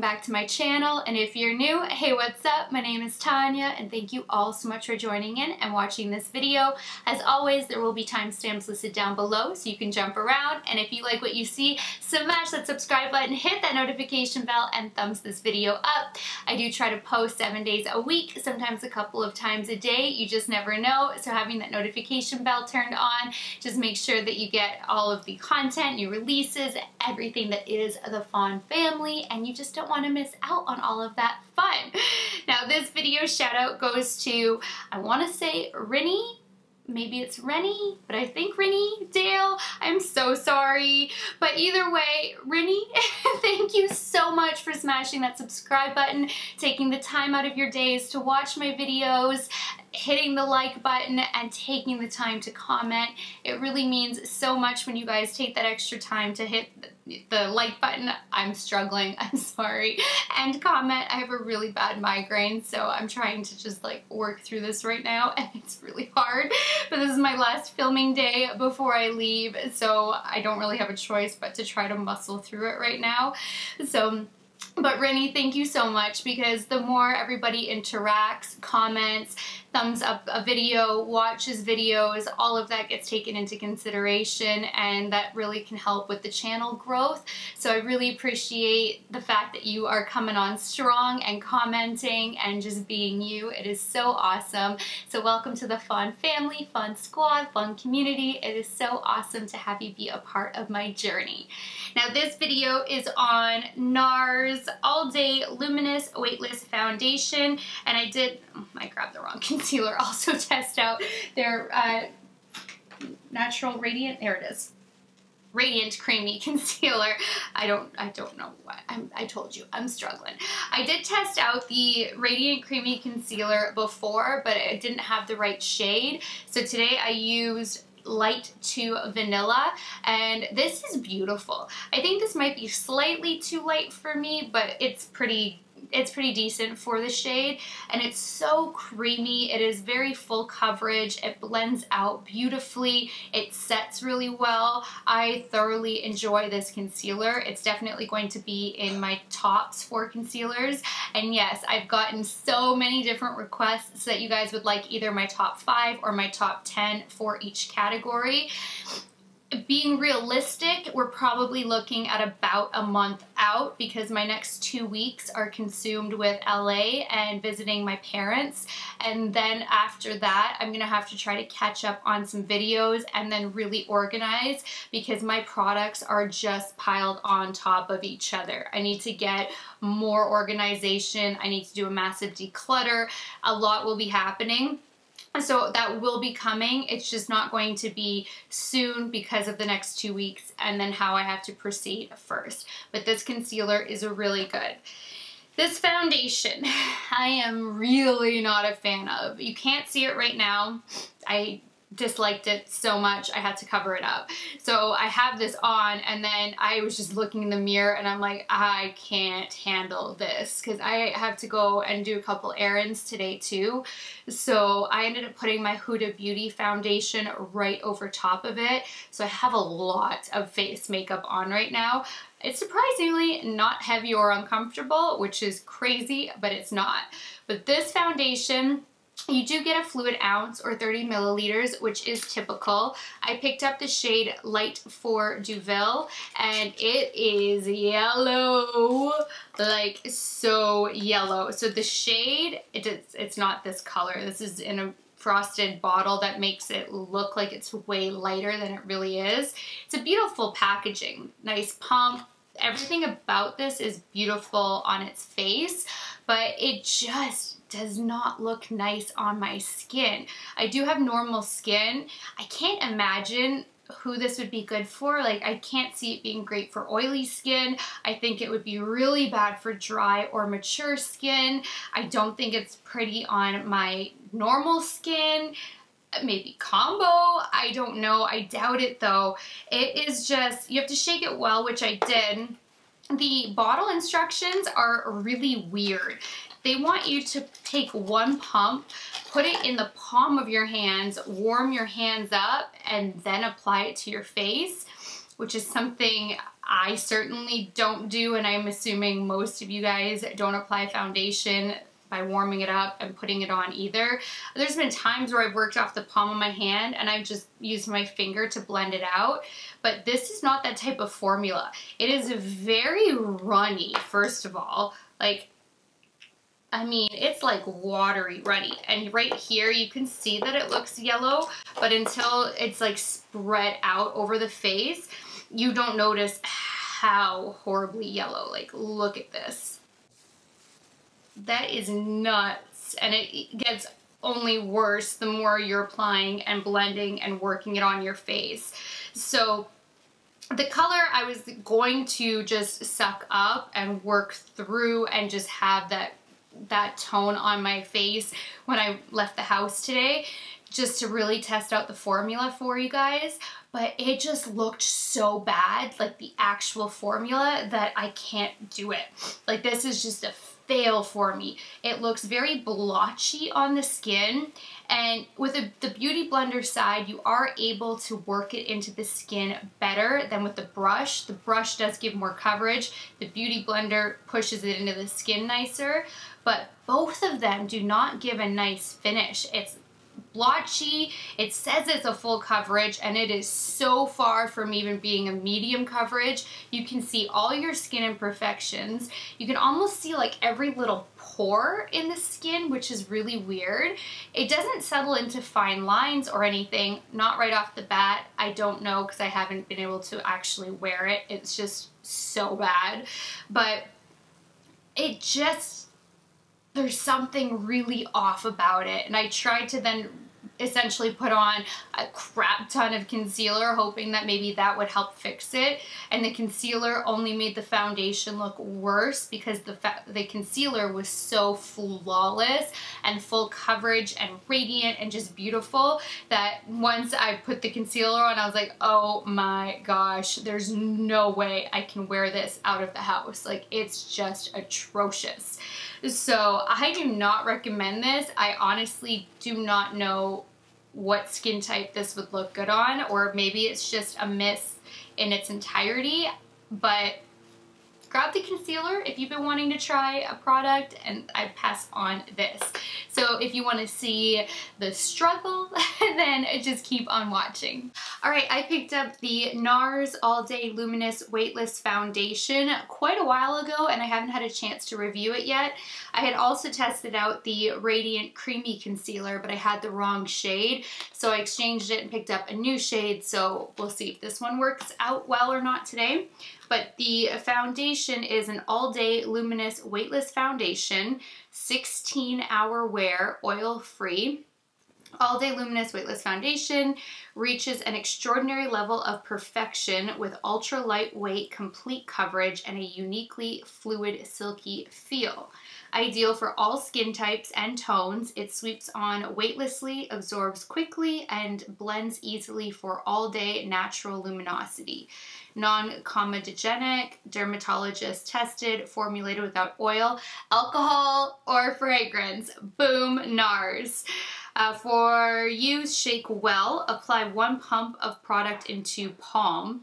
back to my channel, and if you're new, hey, what's up? My name is Tanya, and thank you all so much for joining in and watching this video. As always, there will be timestamps listed down below so you can jump around, and if you like what you see, smash that subscribe button, hit that notification bell, and thumbs this video up. I do try to post 7 days a week, sometimes a couple of times a day. You just never know, so having that notification bell turned on just make sure that you get all of the content, new releases, everything that is the Fawn family, and you just don't want to miss out on all of that fun. Now this video shout out goes to, I want to say Rennie, maybe it's Rennie, but I think Rennie Dale. I'm so sorry. But either way, Rennie, thank you so much for smashing that subscribe button, taking the time out of your days to watch my videos, hitting the like button, and taking the time to comment. It really means so much when you guys take that extra time to hit the like button. I'm struggling, I'm sorry. And comment. I have a really bad migraine, so I'm trying to just like work through this right now, and it's really hard. But this is my last filming day before I leave, so I don't really have a choice but to try to muscle through it right now. But Rennie, thank you so much, because the more everybody interacts, comments, thumbs up a video, watches videos, all of that gets taken into consideration, and that really can help with the channel growth. So I really appreciate the fact that you are coming on strong and commenting and just being you. It is so awesome. So welcome to the Fawn family, Fawn squad, Fawn community. It is so awesome to have you be a part of my journey. Now this video is on Nars All Day Luminous Weightless Foundation, and I grabbed the wrong concealer, also test out their natural radiant, there it is, radiant creamy concealer. I don't know why, I told you I'm struggling. I did test out the radiant creamy concealer before, but it didn't have the right shade, so today I used light to vanilla, and this is beautiful. I think this might be slightly too light for me, but it's pretty decent for the shade, and it's so creamy. It is very full coverage. It blends out beautifully. It sets really well. I thoroughly enjoy this concealer. It's definitely going to be in my tops for concealers, and yes, I've gotten so many different requests that you guys would like either my top 5 or my top 10 for each category. Being realistic, we're probably looking at about a month out, because my next 2 weeks are consumed with LA and visiting my parents, and then after that I'm gonna have to try to catch up on some videos and then really organize, because my products are just piled on top of each other. I need to get more organization. I need to do a massive declutter. A lot will be happening. So that will be coming. It's just not going to be soon because of the next 2 weeks and then how I have to proceed first. But this concealer is really good. This foundation, I am really not a fan of. You can't see it right now. I disliked it so much I had to cover it up. So I have this on, and then I was just looking in the mirror and I'm like, I can't handle this, because I have to go and do a couple errands today too. So I ended up putting my Huda Beauty foundation right over top of it. So I have a lot of face makeup on right now. It's surprisingly not heavy or uncomfortable, which is crazy, but it's not. But this foundation, you do get a fluid ounce or 30 milliliters, which is typical. I picked up the shade Light for Deauville, and it is yellow, like so yellow. So the shade, it's not this color. This is in a frosted bottle that makes it look like it's way lighter than it really is. It's a beautiful packaging, nice pump. Everything about this is beautiful on its face, but it just does not look nice on my skin. I do have normal skin. I can't imagine who this would be good for. Like, I can't see it being great for oily skin. I think it would be really bad for dry or mature skin. I don't think it's pretty on my normal skin. Maybe combo, I don't know. I doubt it though. It is just, you have to shake it well, which I did. The bottle instructions are really weird. They want you to take one pump, put it in the palm of your hands, warm your hands up, and then apply it to your face. which is something I certainly don't do, and I'm assuming most of you guys don't apply foundation by warming it up and putting it on either. There's been times where I've worked off the palm of my hand and I've just used my finger to blend it out, but this is not that type of formula. It is very runny, first of all. Like, I mean, it's like watery runny, and right here you can see that it looks yellow, but until it's like spread out over the face, you don't notice how horribly yellow. Like, look at this. That is nuts, and it gets only worse the more you're applying and blending and working it on your face. So the color I was going to just suck up and work through and just have that tone on my face when I left the house today, just to really test out the formula for you guys. But it just looked so bad, like the actual formula, that I can't do it. Like, this is just a fail for me. It looks very blotchy on the skin, and with the Beauty Blender side, you are able to work it into the skin better than with the brush. The brush does give more coverage. The Beauty Blender pushes it into the skin nicer, but both of them do not give a nice finish. It's blotchy. It says it's a full coverage, and it is so far from even being a medium coverage. You can see all your skin imperfections. You can almost see like every little pore in the skin, which is really weird. It doesn't settle into fine lines or anything, not right off the bat. I don't know, because I haven't been able to actually wear it. It's just so bad. But it just, there's something really off about it. And I tried to then essentially put on a crap ton of concealer, hoping that maybe that would help fix it. And the concealer only made the foundation look worse, because the concealer was so flawless and full coverage and radiant and just beautiful, that once I put the concealer on, I was like, oh my gosh, there's no way I can wear this out of the house. Like, it's just atrocious. So I do not recommend this. I honestly do not know what skin type this would look good on, or maybe it's just a miss in its entirety, but grab the concealer if you've been wanting to try a product, and I pass on this. So if you want to see the struggle, then just keep on watching. Alright, I picked up the Nars All Day Luminous Weightless Foundation quite a while ago, and I haven't had a chance to review it yet. I had also tested out the Radiant Creamy Concealer, but I had the wrong shade, so I exchanged it and picked up a new shade, so we'll see if this one works out well or not today. But the foundation is an all-day luminous weightless foundation, 16-hour wear, oil-free. All-day luminous weightless foundation reaches an extraordinary level of perfection with ultra lightweight, complete coverage and a uniquely fluid, silky feel. Ideal for all skin types and tones, it sweeps on weightlessly, absorbs quickly, and blends easily for all-day natural luminosity. Non-comedogenic, dermatologist tested, formulated without oil, alcohol, or fragrance. Boom, Nars. For use, shake well. Apply 1 pump of product into palm.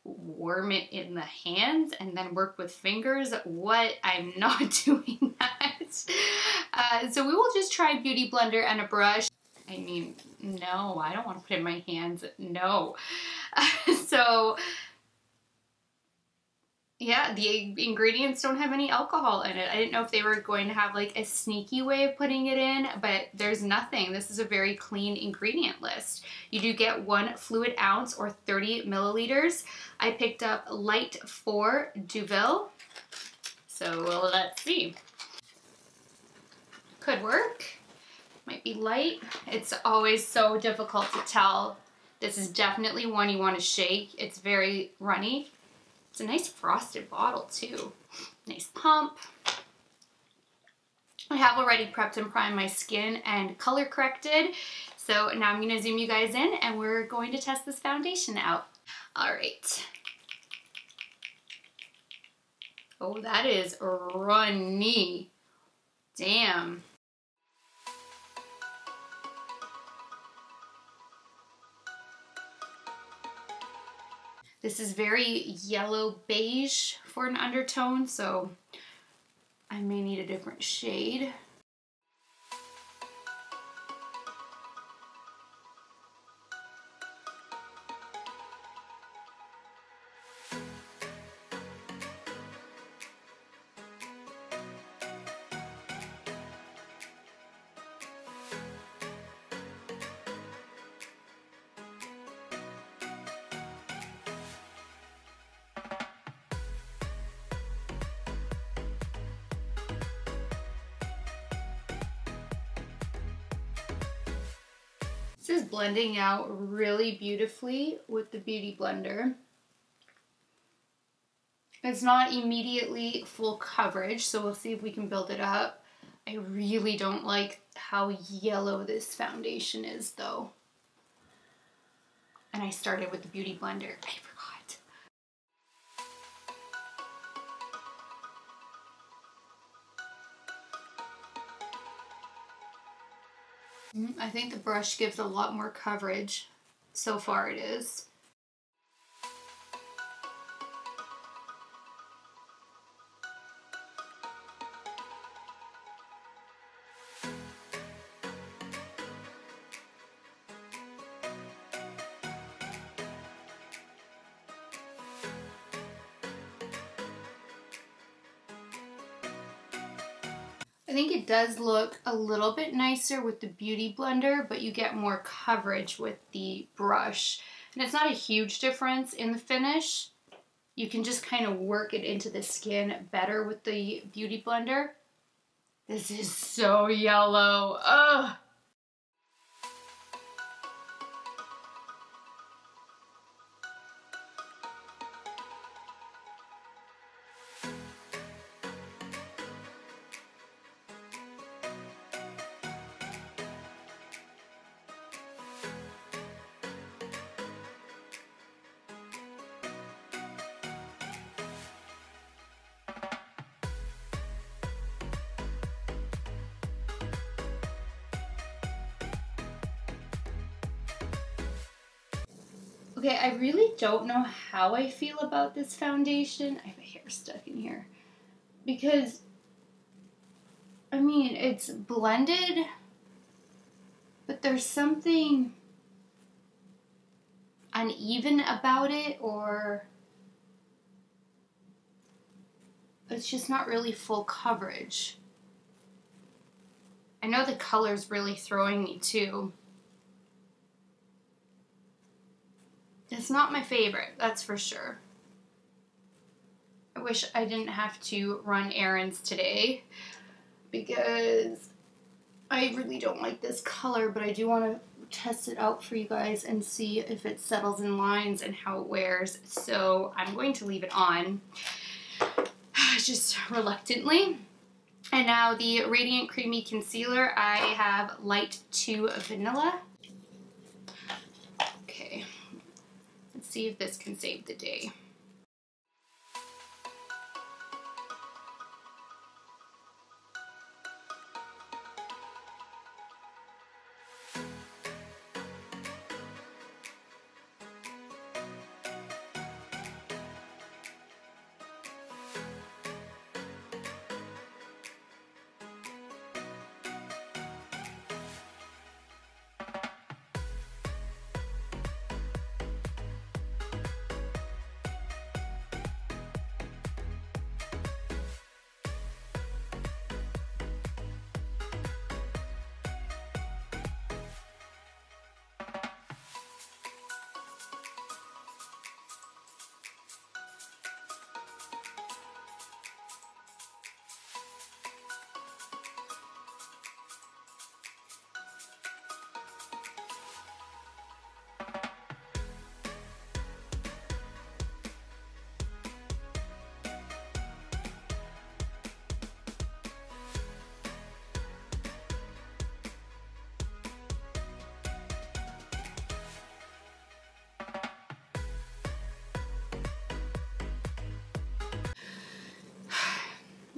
Warm it in the hands and then work with fingers. What? I'm not doing that. So we will just try Beauty Blender and a brush. I mean, no, I don't want to put it in my hands. No. So yeah, the ingredients don't have any alcohol in it. I didn't know if they were going to have like a sneaky way of putting it in, but there's nothing. This is a very clean ingredient list. You do get 1 fluid ounce or 30 milliliters. I picked up Light 4 Deauville. So let's see. Could work. Might be light. It's always so difficult to tell. This is definitely one you want to shake. It's very runny. It's a nice frosted bottle too. Nice pump. I have already prepped and primed my skin and color corrected. So now I'm going to zoom you guys in and we're going to test this foundation out. All right. Oh, that is runny. Damn. This is very yellow beige for an undertone, so I may need a different shade. This is blending out really beautifully with the Beauty Blender. It's not immediately full coverage, so we'll see if we can build it up. I really don't like how yellow this foundation is though. And I started with the Beauty Blender. I forgot. I think the brush gives a lot more coverage. So far it is. I think it does look a little bit nicer with the Beauty Blender, but you get more coverage with the brush. And it's not a huge difference in the finish. You can just kind of work it into the skin better with the Beauty Blender. This is so yellow. Ugh. Okay, I really don't know how I feel about this foundation. I have a hair stuck in here. Because, I mean, it's blended, but there's something uneven about it, or it's just not really full coverage. I know the color's really throwing me too. It's not my favorite, that's for sure. I wish I didn't have to run errands today because I really don't like this color, but I do want to test it out for you guys and see if it settles in lines and how it wears. So I'm going to leave it on, just reluctantly. And now the Radiant Creamy Concealer, I have Light to Vanilla. Okay. See if this can save the day.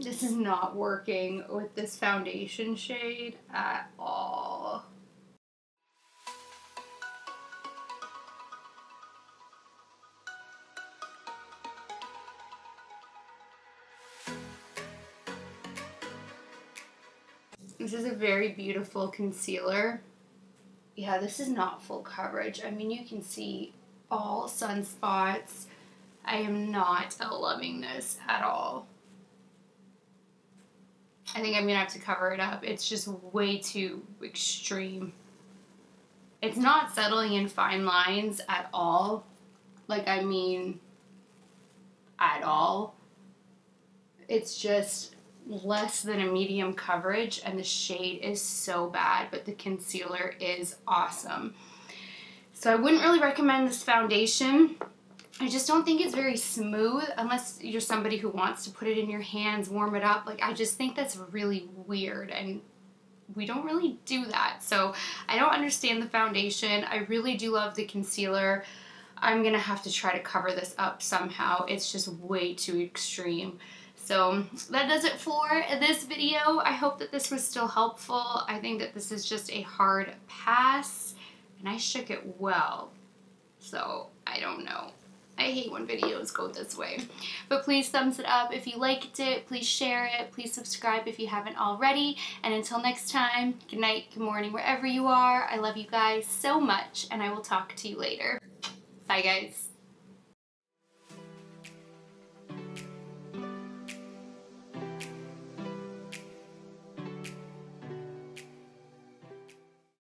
This is not working with this foundation shade at all. This is a very beautiful concealer. Yeah, this is not full coverage. I mean, you can see all sunspots. I am not loving this at all. I think I'm going to have to cover it up. It's just way too extreme. It's not settling in fine lines at all. Like, I mean, at all. It's just less than a medium coverage, and the shade is so bad, but the concealer is awesome. So I wouldn't really recommend this foundation. I just don't think it's very smooth unless you're somebody who wants to put it in your hands, warm it up. Like, I just think that's really weird, and we don't really do that. So I don't understand the foundation. I really do love the concealer. I'm gonna have to try to cover this up somehow. It's just way too extreme. So that does it for this video. I hope that this was still helpful. I think that this is just a hard pass, and I shook it well. So I don't know. I hate when videos go this way. But please thumbs it up if you liked it. Please share it. Please subscribe if you haven't already. And until next time, good night, good morning, wherever you are. I love you guys so much, and I will talk to you later. Bye, guys.